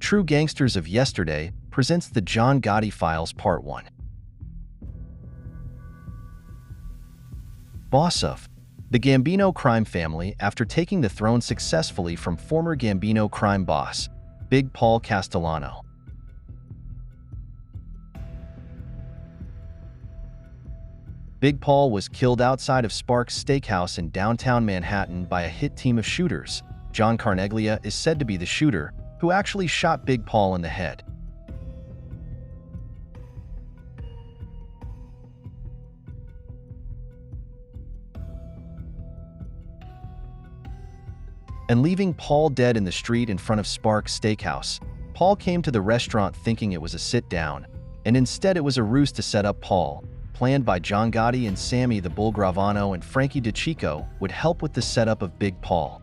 True Gangsters of Yesterday presents the John Gotti Files Part 1. Boss of the Gambino crime family after taking the throne successfully from former Gambino crime boss, Big Paul Castellano. Big Paul was killed outside of Sparks Steakhouse in downtown Manhattan by a hit team of shooters. John Carneglia is said to be the shooter, who actually shot Big Paul in the head. And leaving Paul dead in the street in front of Sparks Steakhouse, Paul came to the restaurant thinking it was a sit-down, and instead it was a ruse to set up Paul, planned by John Gotti and Sammy the Bull Gravano, and Frankie DeChico would help with the setup of Big Paul.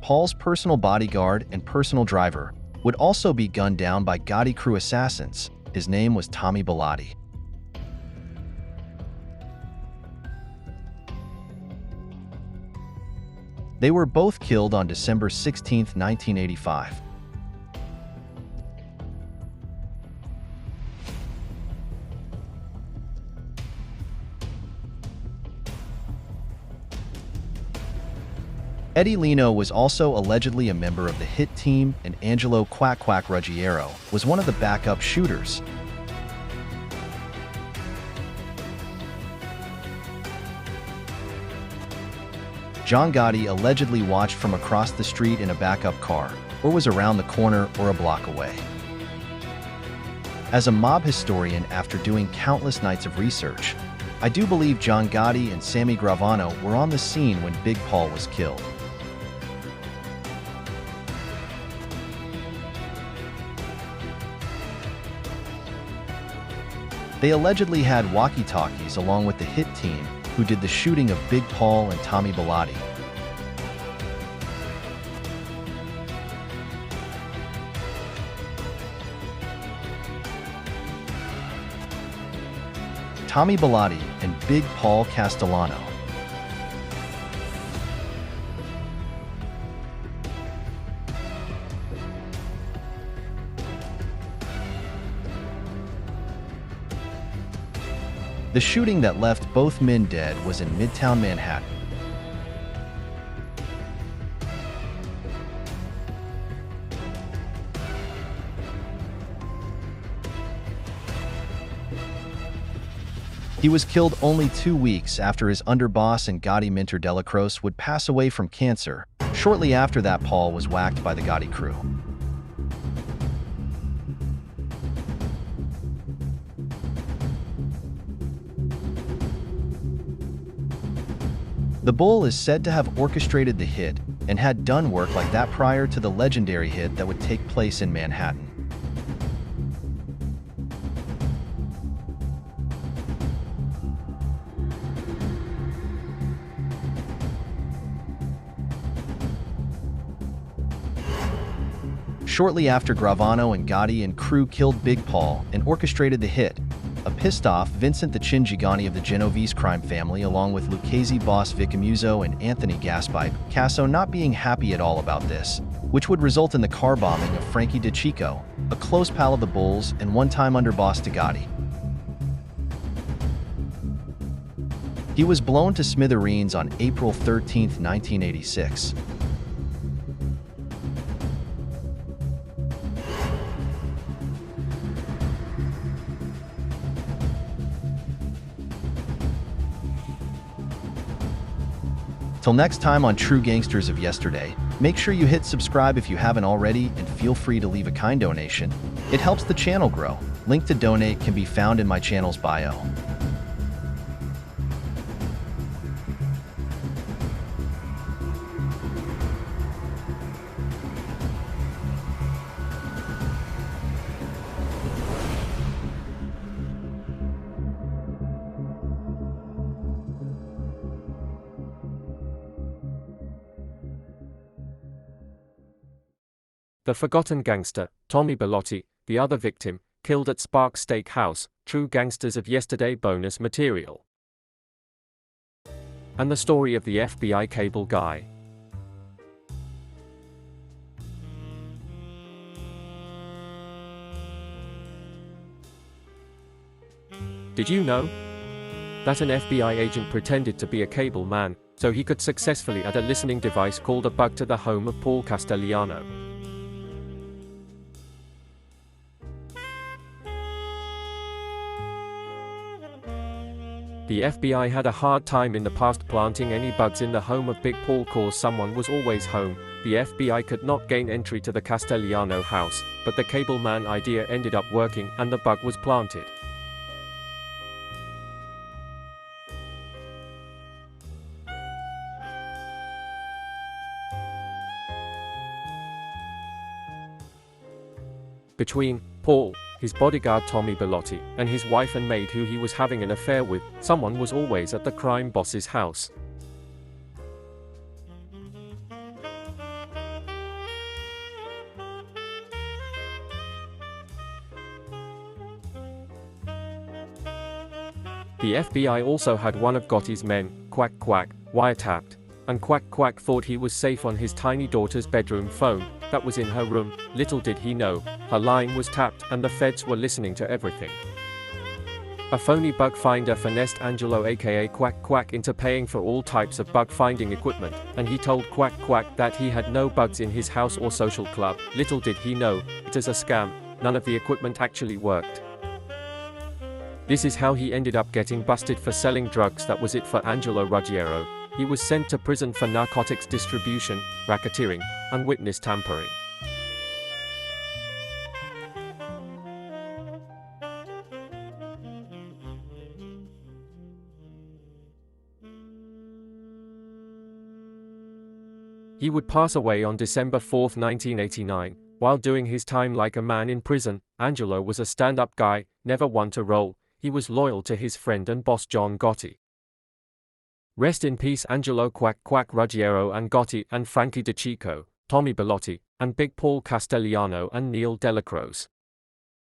Paul's personal bodyguard and personal driver would also be gunned down by Gotti crew assassins. His name was Tommy Bellotti. They were both killed on December 16, 1985. Eddie Lino was also allegedly a member of the hit team, and Angelo Quack Quack Ruggiero was one of the backup shooters. John Gotti allegedly watched from across the street in a backup car, or was around the corner or a block away. As a mob historian, after doing countless nights of research, I do believe John Gotti and Sammy Gravano were on the scene when Big Paul was killed. They allegedly had walkie-talkies along with the hit team who did the shooting of Big Paul and Tommy Bellotti. Tommy Bellotti and Big Paul Castellano. The shooting that left both men dead was in Midtown Manhattan. He was killed only 2 weeks after his underboss and Gotti mentor Delacroce would pass away from cancer. Shortly after that, Paul was whacked by the Gotti crew. The Bull is said to have orchestrated the hit and had done work like that prior to the legendary hit that would take place in Manhattan. Shortly after Gravano and Gotti and crew killed Big Paul and orchestrated the hit, a pissed-off Vincent the Chin Gigani of the Genovese crime family, along with Lucchese boss Vic Amuso and Anthony Gaspipe Casso, not being happy at all about this, which would result in the car bombing of Frankie DeChico, a close pal of the Bulls and one-time underboss to Gotti. He was blown to smithereens on April 13, 1986. Till next time on True Gangsters of Yesterday, make sure you hit subscribe if you haven't already, and feel free to leave a kind donation. It helps the channel grow. Link to donate can be found in my channel's bio. The forgotten gangster, Tommy Bellotti, the other victim, killed at Sparks Steakhouse, True Gangsters of Yesterday bonus material. And the story of the FBI cable guy. Did you know that an FBI agent pretended to be a cable man so he could successfully add a listening device called a bug to the home of Paul Castellano? The FBI had a hard time in the past planting any bugs in the home of Big Paul cause someone was always home. The FBI could not gain entry to the Castellano house, but the cable man idea ended up working and the bug was planted. Between Paul, his bodyguard Tommy Bellotti, and his wife and maid who he was having an affair with, someone was always at the crime boss's house. The FBI also had one of Gotti's men, Quack Quack, wiretapped, and Quack Quack thought he was safe on his tiny daughter's bedroom phone that was in her room. Little did he know, her line was tapped and the feds were listening to everything. A phony bug finder finessed Angelo aka Quack Quack into paying for all types of bug finding equipment, and he told Quack Quack that he had no bugs in his house or social club. Little did he know, it is a scam, none of the equipment actually worked. This is how he ended up getting busted for selling drugs. That was it for Angelo Ruggiero. He was sent to prison for narcotics distribution, racketeering, and witness tampering. He would pass away on December 4, 1989. While doing his time like a man in prison, Angelo was a stand-up guy, never one to roll. He was loyal to his friend and boss John Gotti. Rest in peace Angelo Quack Quack Ruggiero and Gotti and Frankie DeCicco, Tommy Bellotti, and Big Paul Castellano and Neil Delacroix.